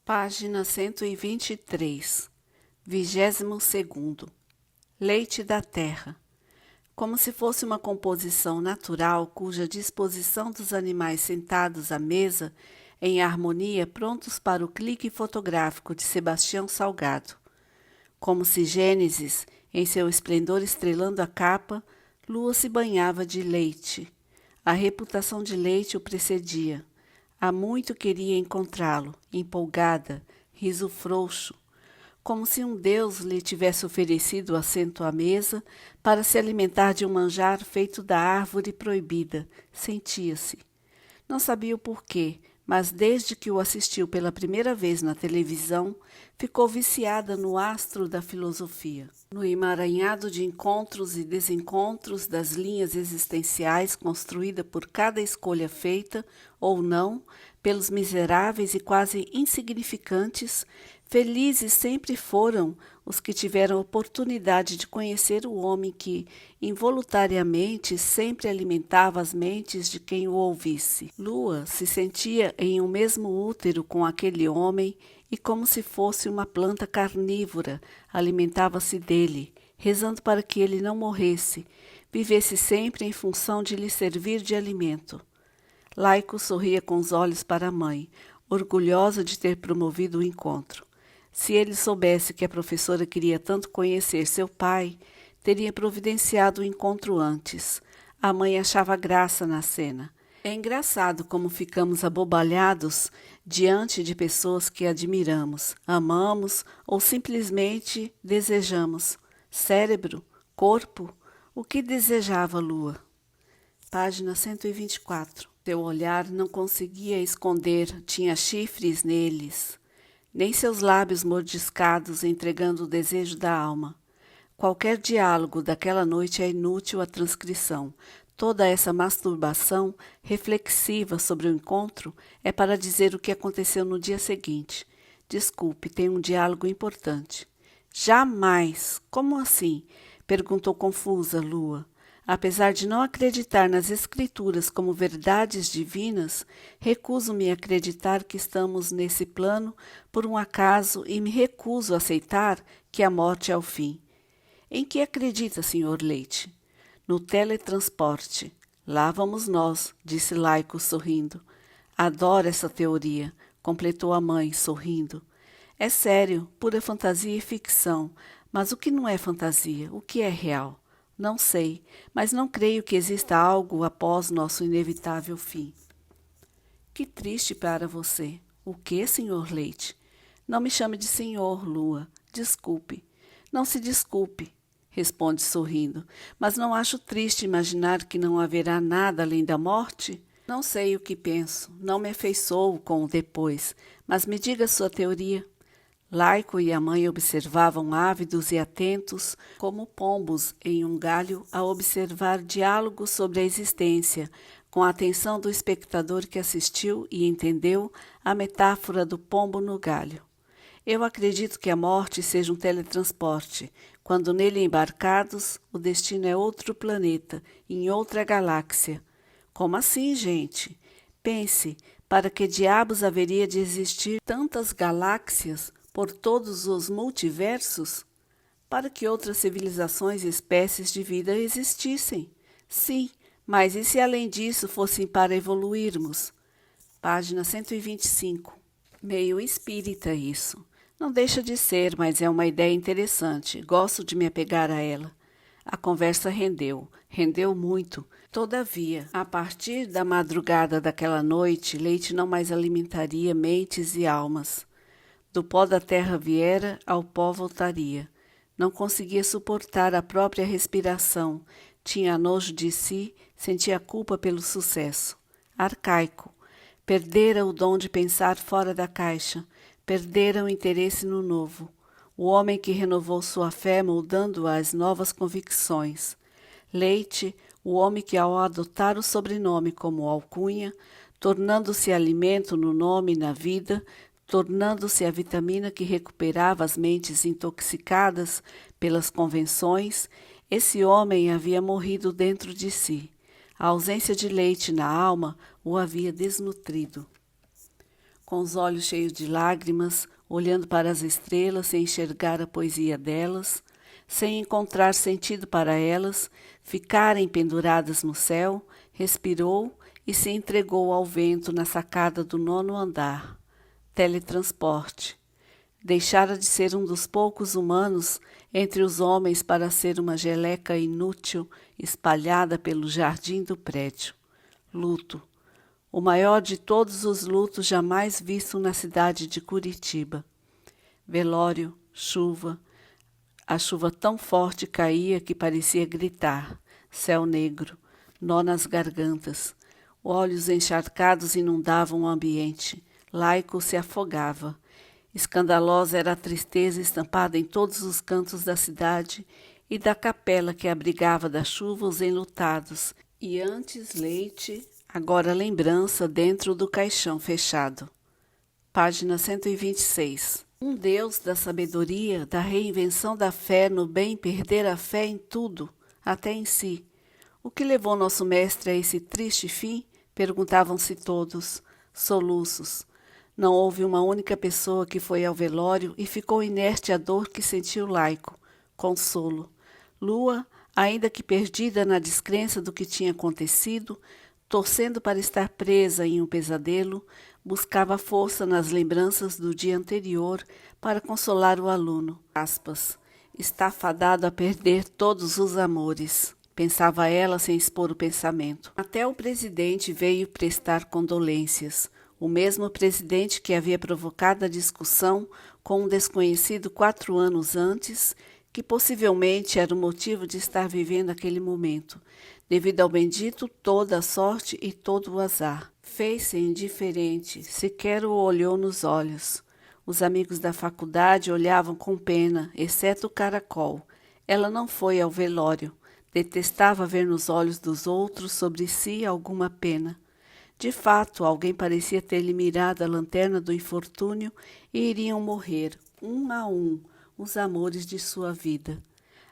Página 123, 22º. Leite da terra. Como se fosse uma composição natural cuja disposição dos animais sentados à mesa, em harmonia, prontos para o clique fotográfico de Sebastião Salgado. Como se Gênesis, em seu esplendor estrelando a capa, Lua se banhava de leite. A reputação de leite o precedia. Há muito queria encontrá-lo, empolgada, riso frouxo, como se um deus lhe tivesse oferecido assento à mesa para se alimentar de um manjar feito da árvore proibida. Sentia-se. Não sabia o porquê, mas desde que o assistiu pela primeira vez na televisão, ficou viciada no astro da filosofia, no emaranhado de encontros e desencontros das linhas existenciais construída por cada escolha feita, ou não, pelos miseráveis e quase insignificantes. Felizes sempre foram os que tiveram oportunidade de conhecer o homem que, involuntariamente, sempre alimentava as mentes de quem o ouvisse. Lua se sentia em um mesmo útero com aquele homem e, como se fosse uma planta carnívora, alimentava-se dele, rezando para que ele não morresse, vivesse sempre em função de lhe servir de alimento. Laico sorria com os olhos para a mãe, orgulhosa de ter promovido o encontro. Se ele soubesse que a professora queria tanto conhecer seu pai, teria providenciado o encontro antes. A mãe achava graça na cena. É engraçado como ficamos abobalhados diante de pessoas que admiramos, amamos ou simplesmente desejamos. Cérebro, corpo, o que desejava Lua? Página 124. Seu olhar não conseguia esconder, tinha chifres neles. Nem seus lábios mordiscados entregando o desejo da alma. Qualquer diálogo daquela noite é inútil à transcrição. Toda essa masturbação reflexiva sobre o encontro é para dizer o que aconteceu no dia seguinte. Desculpe, tem um diálogo importante. Jamais! Como assim? Perguntou confusa Lua. Apesar de não acreditar nas escrituras como verdades divinas, recuso-me a acreditar que estamos nesse plano por um acaso e me recuso a aceitar que a morte é o fim. Em que acredita, Sr. Leite? No teletransporte. Lá vamos nós, disse Laico sorrindo. Adoro essa teoria, completou a mãe, sorrindo. É sério, pura fantasia e ficção, mas o que não é fantasia? O que é real? Não sei, mas não creio que exista algo após nosso inevitável fim. Que triste para você. O que, Sr. Leite? Não me chame de senhor, Lua. Desculpe. Não se desculpe, responde sorrindo. Mas não acho triste imaginar que não haverá nada além da morte? Não sei o que penso. Não me afeiçoo com o depois. Mas me diga sua teoria. Laico e a mãe observavam ávidos e atentos, como pombos em um galho, a observar diálogos sobre a existência, com a atenção do espectador que assistiu e entendeu a metáfora do pombo no galho. Eu acredito que a morte seja um teletransporte. Quando nele embarcados, o destino é outro planeta, em outra galáxia. Como assim, gente? Pense, para que diabos haveria de existir tantas galáxias por todos os multiversos? Para que outras civilizações e espécies de vida existissem. Sim, mas e se além disso fossem para evoluirmos? Página 125. Meio espírita isso. Não deixa de ser, mas é uma ideia interessante. Gosto de me apegar a ela. A conversa rendeu muito. Todavia, a partir da madrugada daquela noite, Leite não mais alimentaria mentes e almas. Do pó da terra viera, ao pó voltaria. Não conseguia suportar a própria respiração. Tinha nojo de si, sentia culpa pelo sucesso. Arcaico. Perdera o dom de pensar fora da caixa. Perdera o interesse no novo. O homem que renovou sua fé moldando-a às novas convicções. Leite, o homem que ao adotar o sobrenome como alcunha, tornando-se alimento no nome e na vida, tornando-se a vitamina que recuperava as mentes intoxicadas pelas convenções, esse homem havia morrido dentro de si. A ausência de leite na alma o havia desnutrido. com os olhos cheios de lágrimas, olhando para as estrelas sem enxergar a poesia delas, sem encontrar sentido para elas, ficarem penduradas no céu, respirou e se entregou ao vento na sacada do 9º andar. Teletransporte. Deixara de ser um dos poucos humanos entre os homens para ser uma geleca inútil espalhada pelo jardim do prédio. Luto. O maior de todos os lutos jamais visto na cidade de Curitiba. Velório, chuva. A chuva tão forte caía que parecia gritar. Céu negro, nó nas gargantas. Olhos encharcados inundavam o ambiente. Laico se afogava. Escandalosa era a tristeza estampada em todos os cantos da cidade e da capela que abrigava da chuva os enlutados, e antes leite, agora lembrança dentro do caixão fechado. Página 126. Um Deus da sabedoria, da reinvenção da fé no bem, perder a fé em tudo, até em si. O que levou nosso mestre a esse triste fim? Perguntavam-se todos, soluços. Não houve uma única pessoa que foi ao velório e ficou inerte à dor que sentiu o laico. Consolo. Lua, ainda que perdida na descrença do que tinha acontecido, torcendo para estar presa em um pesadelo, buscava força nas lembranças do dia anterior para consolar o aluno. Aspas. Está fadado a perder todos os amores, pensava ela sem expor o pensamento. Até o presidente veio prestar condolências. O mesmo presidente que havia provocado a discussão com um desconhecido 4 anos antes, que possivelmente era o motivo de estar vivendo aquele momento, devido ao bendito toda a sorte e todo o azar. Fez-se indiferente, sequer o olhou nos olhos. Os amigos da faculdade olhavam com pena, exceto o caracol. Ela não foi ao velório. Detestava ver nos olhos dos outros sobre si alguma pena. De fato, alguém parecia ter-lhe mirado a lanterna do infortúnio e iriam morrer, um a um, os amores de sua vida.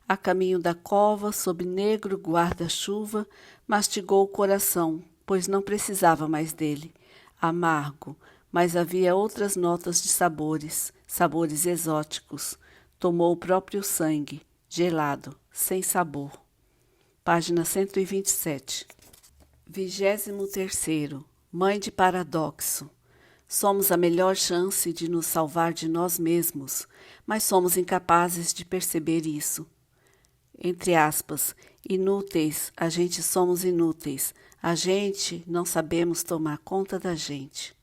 A caminho da cova, sob negro guarda-chuva, mastigou o coração, pois não precisava mais dele. Amargo, mas havia outras notas de sabores, sabores exóticos. Tomou o próprio sangue, gelado, sem sabor. Página 127. 23º. Mãe de paradoxo. Somos a melhor chance de nos salvar de nós mesmos, mas somos incapazes de perceber isso. Entre aspas, inúteis, a gente somos inúteis. A gente não sabemos tomar conta da gente.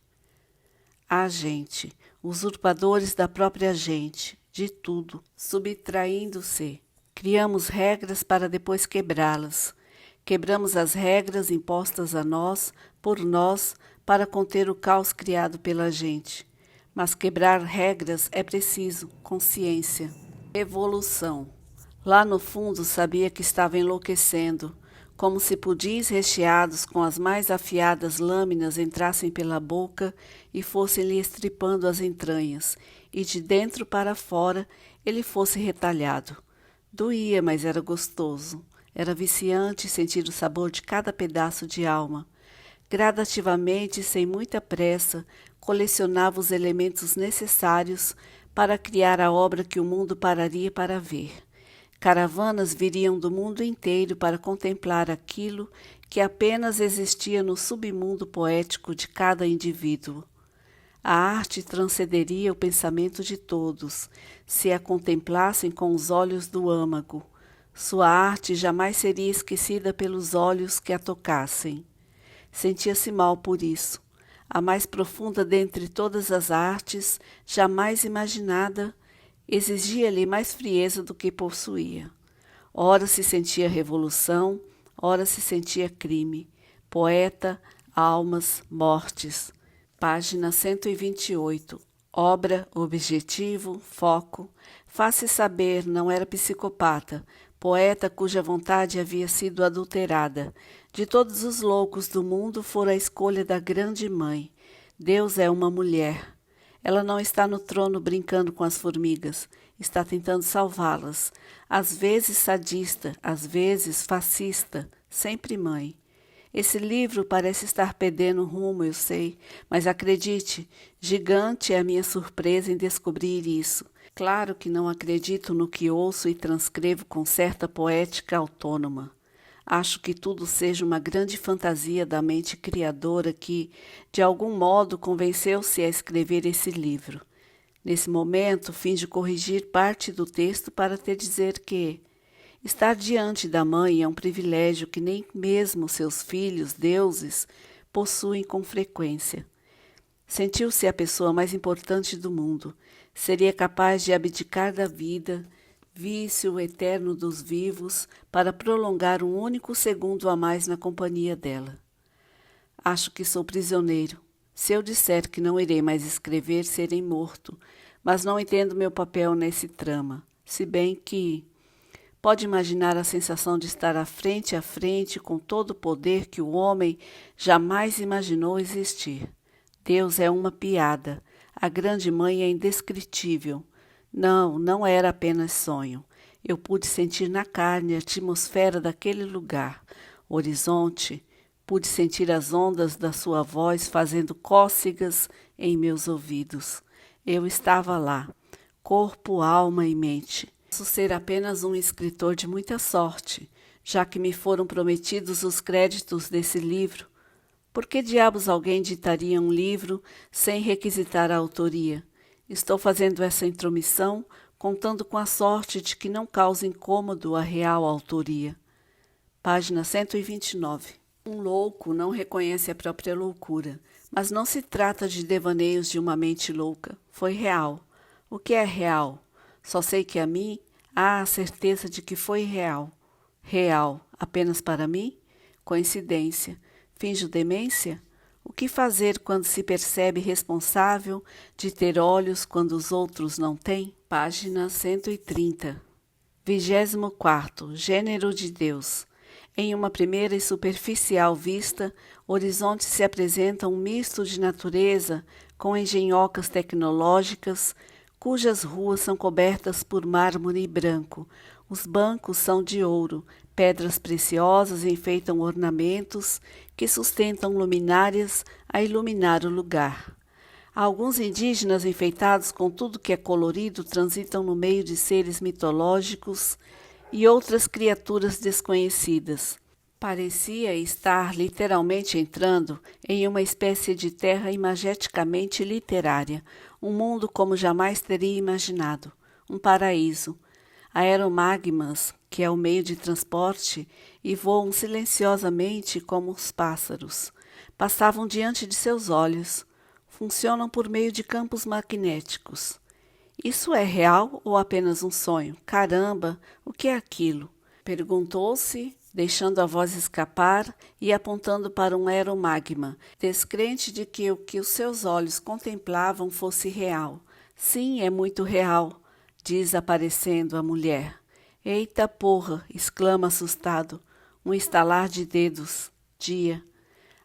A gente, usurpadores da própria gente, de tudo, subtraindo-se. Criamos regras para depois quebrá-las. Quebramos as regras impostas a nós, por nós, para conter o caos criado pela gente. Mas quebrar regras é preciso, consciência. Evolução. Lá no fundo sabia que estava enlouquecendo, como se pudis recheados com as mais afiadas lâminas entrassem pela boca e fossem-lhe estripando as entranhas, e de dentro para fora ele fosse retalhado. Doía, mas era gostoso. Era viciante sentir o sabor de cada pedaço de alma. Gradativamente, sem muita pressa, colecionava os elementos necessários para criar a obra que o mundo pararia para ver. Caravanas viriam do mundo inteiro para contemplar aquilo que apenas existia no submundo poético de cada indivíduo. A arte transcenderia o pensamento de todos, se a contemplassem com os olhos do âmago. Sua arte jamais seria esquecida pelos olhos que a tocassem. Sentia-se mal por isso. A mais profunda dentre todas as artes, jamais imaginada, exigia-lhe mais frieza do que possuía. Ora se sentia revolução, ora se sentia crime. Poeta, almas, mortes. Página 128. Obra, objetivo, foco. Faz-se saber, não era psicopata, poeta cuja vontade havia sido adulterada. De todos os loucos do mundo fora a escolha da grande mãe. Deus é uma mulher. Ela não está no trono brincando com as formigas, está tentando salvá-las. Às vezes sadista, às vezes fascista, sempre mãe. Esse livro parece estar perdendo rumo, eu sei, mas acredite, gigante é a minha surpresa em descobrir isso. Claro que não acredito no que ouço e transcrevo com certa poética autônoma. Acho que tudo seja uma grande fantasia da mente criadora que, de algum modo, convenceu-se a escrever esse livro. Nesse momento, finjo corrigir parte do texto para te dizer que estar diante da mãe é um privilégio que nem mesmo seus filhos, deuses, possuem com frequência. Sentiu-se a pessoa mais importante do mundo. Seria capaz de abdicar da vida, vício eterno dos vivos, para prolongar um único segundo a mais na companhia dela. Acho que sou prisioneiro. Se eu disser que não irei mais escrever, serei morto, mas não entendo meu papel nesse trama, se bem que pode imaginar a sensação de estar frente a frente com todo o poder que o homem jamais imaginou existir. Deus é uma piada. A grande mãe é indescritível. Não, não era apenas sonho. Eu pude sentir na carne a atmosfera daquele lugar, o horizonte. Pude sentir as ondas da sua voz fazendo cócegas em meus ouvidos. Eu estava lá, corpo, alma e mente. Posso ser apenas um escritor de muita sorte, já que me foram prometidos os créditos desse livro. Por que diabos alguém ditaria um livro sem requisitar a autoria? Estou fazendo essa intromissão, contando com a sorte de que não cause incômodo a real autoria. Página 129. Um louco não reconhece a própria loucura, mas não se trata de devaneios de uma mente louca. Foi real. O que é real? Só sei que a mim há a certeza de que foi real. Real apenas para mim? Coincidência. Finjo demência? O que fazer quando se percebe responsável de ter olhos quando os outros não têm? Página 130. 24º. Gênero de Deus. Em uma primeira e superficial vista, o horizonte se apresenta um misto de natureza com engenhocas tecnológicas, cujas ruas são cobertas por mármore branco. Os bancos são de ouro, pedras preciosas enfeitam ornamentos que sustentam luminárias a iluminar o lugar. Alguns indígenas enfeitados com tudo que é colorido transitam no meio de seres mitológicos e outras criaturas desconhecidas. Parecia estar literalmente entrando em uma espécie de terra imageticamente literária, um mundo como jamais teria imaginado, um paraíso. Aeromagmas, que é o meio de transporte, e voam silenciosamente como os pássaros. Passavam diante de seus olhos. Funcionam por meio de campos magnéticos. Isso é real ou apenas um sonho? Caramba, o que é aquilo? Perguntou-se, deixando a voz escapar e apontando para um aeromagma, descrente de que o que os seus olhos contemplavam fosse real. Sim, é muito real, diz aparecendo a mulher. Eita porra! Exclama assustado. Um estalar de dedos. Dia.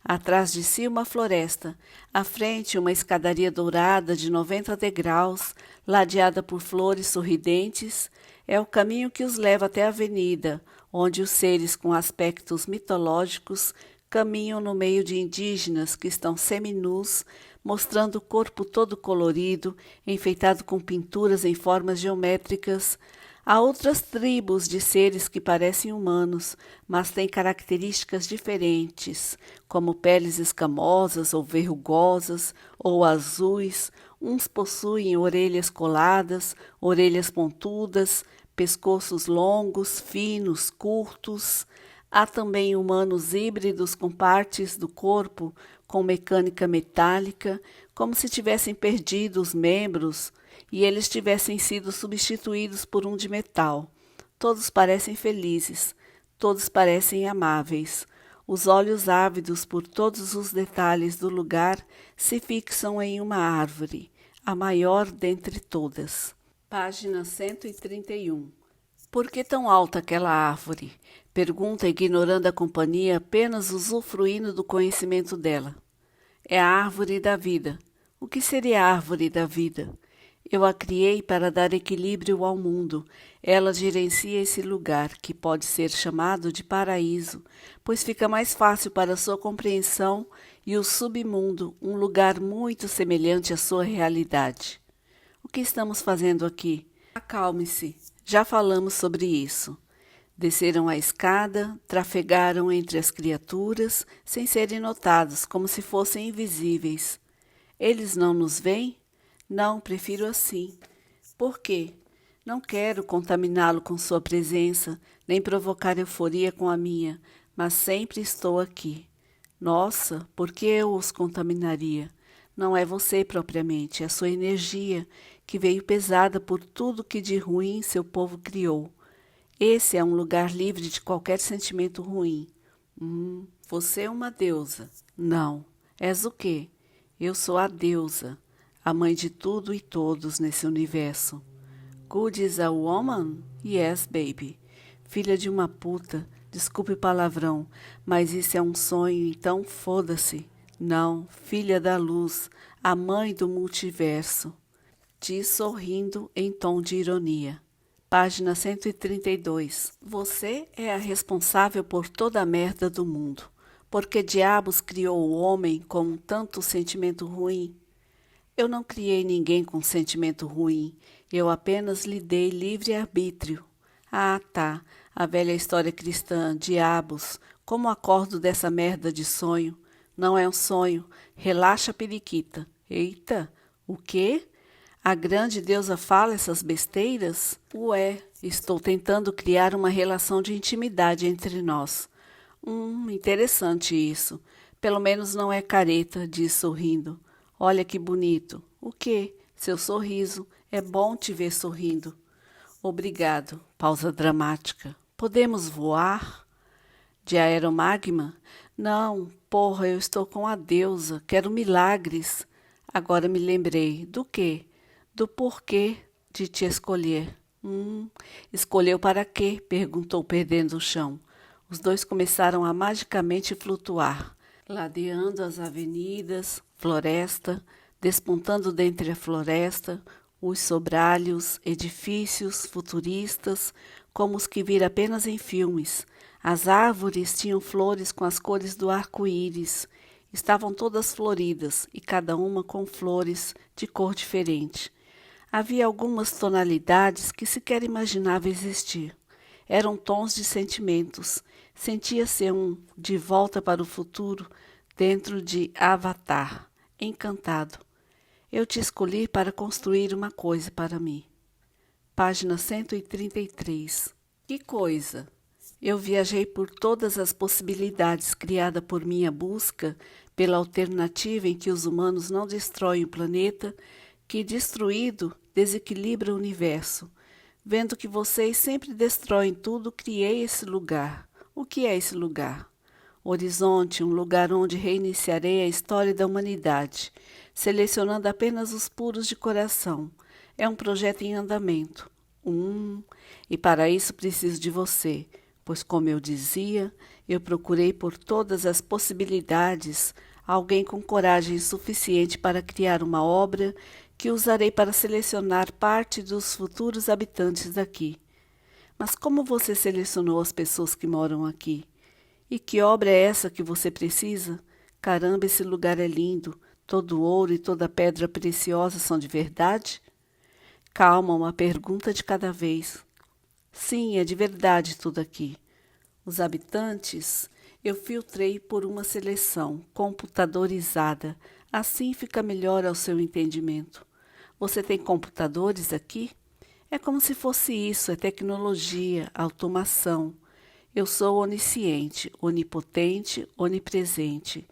Atrás de si uma floresta, à frente uma escadaria dourada de 90 degraus, ladeada por flores sorridentes, é o caminho que os leva até a avenida, onde os seres com aspectos mitológicos caminham no meio de indígenas que estão seminus, mostrando o corpo todo colorido, enfeitado com pinturas em formas geométricas. Há outras tribos de seres que parecem humanos, mas têm características diferentes, como peles escamosas ou verrugosas ou azuis. Uns possuem orelhas coladas, orelhas pontudas, pescoços longos, finos, curtos. Há também humanos híbridos com partes do corpo com mecânica metálica, como se tivessem perdido os membros e eles tivessem sido substituídos por um de metal. Todos parecem felizes, todos parecem amáveis. Os olhos ávidos por todos os detalhes do lugar se fixam em uma árvore, a maior dentre todas. Página 131. Por que tão alta aquela árvore? Pergunta, ignorando a companhia, apenas usufruindo do conhecimento dela. É a árvore da vida. O que seria a árvore da vida? Eu a criei para dar equilíbrio ao mundo. Ela gerencia esse lugar, que pode ser chamado de paraíso, pois fica mais fácil para sua compreensão, e o submundo, um lugar muito semelhante à sua realidade. O que estamos fazendo aqui? Acalme-se. Já falamos sobre isso. Desceram a escada, trafegaram entre as criaturas, sem serem notados, como se fossem invisíveis. Eles não nos veem? Não, prefiro assim. Por quê? Não quero contaminá-lo com sua presença, nem provocar euforia com a minha, mas sempre estou aqui. Nossa, por que eu os contaminaria? Não é você propriamente, é a sua energia, que veio pesada por tudo que de ruim seu povo criou. Esse é um lugar livre de qualquer sentimento ruim. Você é uma deusa. Não. És o quê? Eu sou a deusa, a mãe de tudo e todos nesse universo. Good is a woman? Yes, baby. Filha de uma puta, desculpe o palavrão, mas isso é um sonho, então foda-se. Não, filha da luz, a mãe do multiverso. Diz sorrindo em tom de ironia. Página 132. Você é a responsável por toda a merda do mundo. Porque diabos criou o homem com tanto sentimento ruim? Eu não criei ninguém com sentimento ruim. Eu apenas lhe dei livre-arbítrio. Ah, tá. A velha história cristã. Diabos. Como acordo dessa merda de sonho? Não é um sonho. Relaxa, periquita. Eita. O quê? A grande deusa fala essas besteiras? Ué, estou tentando criar uma relação de intimidade entre nós. Interessante isso. Pelo menos não é careta, diz sorrindo. Olha que bonito. O quê? Seu sorriso. É bom te ver sorrindo. Obrigado. Pausa dramática. Podemos voar? De aeromagma? Não, porra, eu estou com a deusa. Quero milagres. Agora me lembrei. Do quê? Do porquê de te escolher. Escolheu para quê? Perguntou, perdendo o chão. Os dois começaram a magicamente flutuar, ladeando as avenidas, floresta, despontando dentre a floresta, os sobralhos, edifícios futuristas, como os que vira apenas em filmes. As árvores tinham flores com as cores do arco-íris. Estavam todas floridas, e cada uma com flores de cor diferente. Havia algumas tonalidades que sequer imaginava existir. Eram tons de sentimentos. Sentia-se de volta para o futuro, dentro de Avatar, encantado. Eu te escolhi para construir uma coisa para mim. Página 133. Que coisa? Eu viajei por todas as possibilidades criadas por minha busca pela alternativa em que os humanos não destroem o planeta, que, destruído, desequilibra o universo. Vendo que vocês sempre destroem tudo, criei esse lugar. O que é esse lugar? Horizonte, um lugar onde reiniciarei a história da humanidade, selecionando apenas os puros de coração. É um projeto em andamento. E para isso preciso de você, pois, como eu dizia, eu procurei por todas as possibilidades alguém com coragem suficiente para criar uma obra que usarei para selecionar parte dos futuros habitantes daqui. Mas como você selecionou as pessoas que moram aqui? E que obra é essa que você precisa? Caramba, esse lugar é lindo. Todo ouro e toda pedra preciosa são de verdade? Calma, uma pergunta de cada vez. Sim, é de verdade tudo aqui. Os habitantes eu filtrei por uma seleção computadorizada. Assim fica melhor ao seu entendimento. Você tem computadores aqui? É como se fosse isso, é tecnologia, automação. Eu sou onisciente, onipotente, onipresente.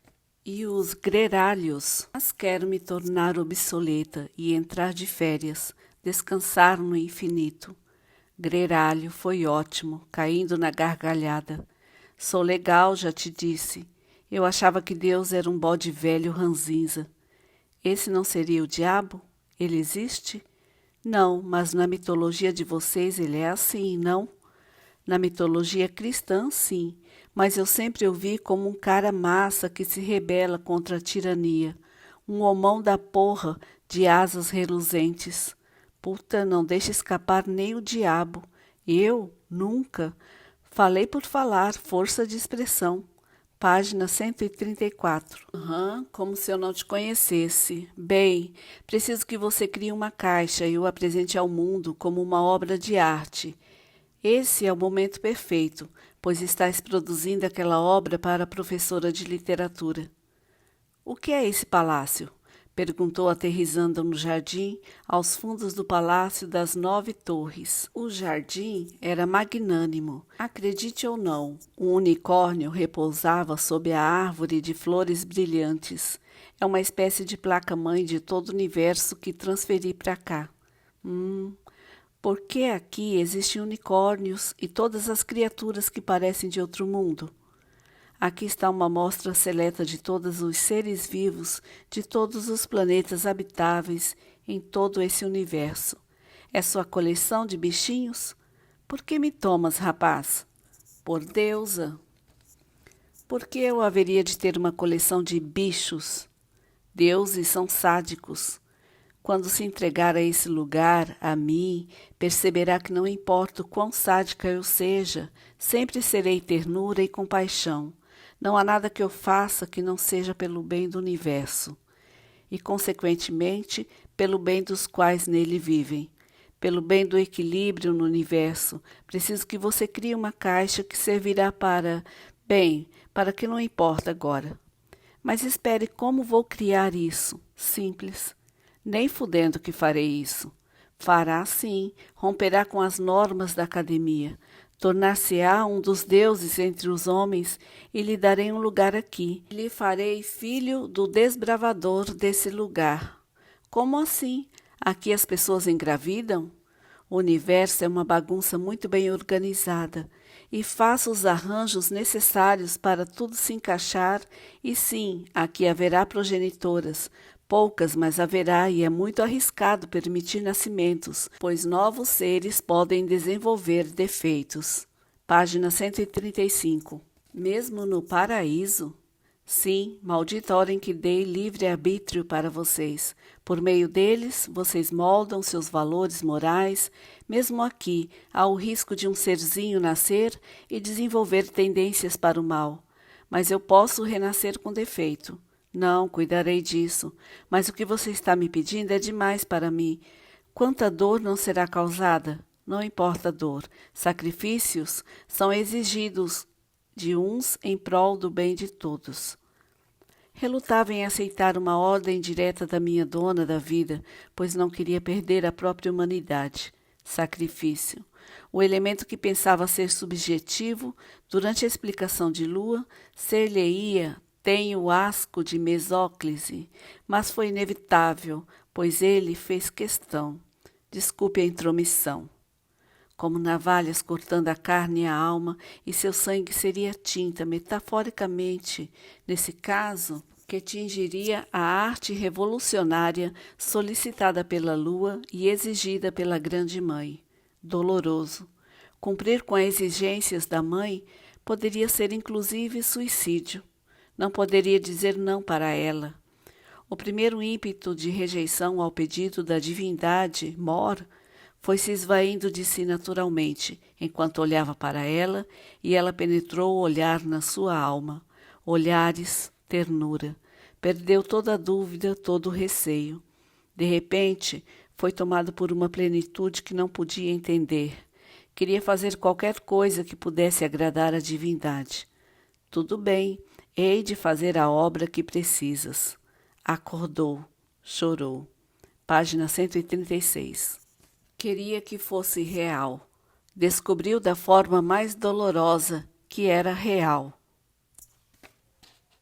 E os greralhos? Mas quero me tornar obsoleta e entrar de férias, descansar no infinito. Greralho, foi ótimo, caindo na gargalhada. Sou legal, já te disse. Eu achava que Deus era um bode velho ranzinza. Esse não seria o diabo? Ele existe? Não, mas na mitologia de vocês ele é assim, não? Na mitologia cristã, sim, mas eu sempre o vi como um cara massa que se rebela contra a tirania, um homão da porra de asas reluzentes. Puta, não deixa escapar nem o diabo. Eu? Nunca. Falei por falar, força de expressão. Página 134. Como se eu não te conhecesse. Bem, preciso que você crie uma caixa e o apresente ao mundo como uma obra de arte. Esse é o momento perfeito, pois estás produzindo aquela obra para a professora de literatura. O que é esse palácio? Perguntou aterrissando no jardim, aos fundos do Palácio das 9 Torres. O jardim era magnânimo. Acredite ou não, um unicórnio repousava sob a árvore de flores brilhantes. É uma espécie de placa-mãe de todo o universo que transferi para cá. Por que aqui existem unicórnios e todas as criaturas que parecem de outro mundo? Aqui está uma amostra seleta de todos os seres vivos, de todos os planetas habitáveis em todo esse universo. É sua coleção de bichinhos? Por que me tomas, rapaz? Por deusa. Por que eu haveria de ter uma coleção de bichos? Deuses são sádicos. Quando se entregar a esse lugar, a mim, perceberá que não importa o quão sádica eu seja, sempre serei ternura e compaixão. Não há nada que eu faça que não seja pelo bem do universo, e, consequentemente, pelo bem dos quais nele vivem. Pelo bem do equilíbrio no universo, preciso que você crie uma caixa que servirá para que não importa agora. Mas espere, como vou criar isso? Simples. Nem fudendo que farei isso. Fará sim, romperá com as normas da academia. Tornar-se-á um dos deuses entre os homens e lhe darei um lugar aqui. Lhe farei filho do desbravador desse lugar. Como assim? Aqui as pessoas engravidam? O universo é uma bagunça muito bem organizada e faço os arranjos necessários para tudo se encaixar e sim, aqui haverá progenitoras. Poucas, mas haverá e é muito arriscado permitir nascimentos, pois novos seres podem desenvolver defeitos. Página 135. Mesmo no paraíso? Sim, maldita hora em que dei livre-arbítrio para vocês. Por meio deles, vocês moldam seus valores morais. Mesmo aqui, há o risco de um serzinho nascer e desenvolver tendências para o mal. Mas eu posso renascer com defeito. Não, cuidarei disso. Mas o que você está me pedindo é demais para mim. Quanta dor não será causada? Não importa a dor. Sacrifícios são exigidos de uns em prol do bem de todos. Relutava em aceitar uma ordem direta da minha dona da vida, pois não queria perder a própria humanidade. Sacrifício. O elemento que pensava ser subjetivo, durante a explicação de Lua, ser-lhe-ia tem o asco de Mesóclise, mas foi inevitável, pois ele fez questão. Desculpe a intromissão. Como navalhas cortando a carne e a alma, e seu sangue seria tinta, metaforicamente, nesse caso, que tingiria a arte revolucionária solicitada pela Lua e exigida pela Grande Mãe. Doloroso. Cumprir com as exigências da Mãe poderia ser inclusive suicídio. Não poderia dizer não para ela. O primeiro ímpeto de rejeição ao pedido da divindade, Mor, foi se esvaindo de si naturalmente, enquanto olhava para ela, e ela penetrou o olhar na sua alma. Olhares, ternura. Perdeu toda a dúvida, todo o receio. De repente, foi tomado por uma plenitude que não podia entender. Queria fazer qualquer coisa que pudesse agradar a divindade. Tudo bem. Hei de fazer a obra que precisas. Acordou, chorou. Página 136. Queria que fosse real. Descobriu da forma mais dolorosa que era real.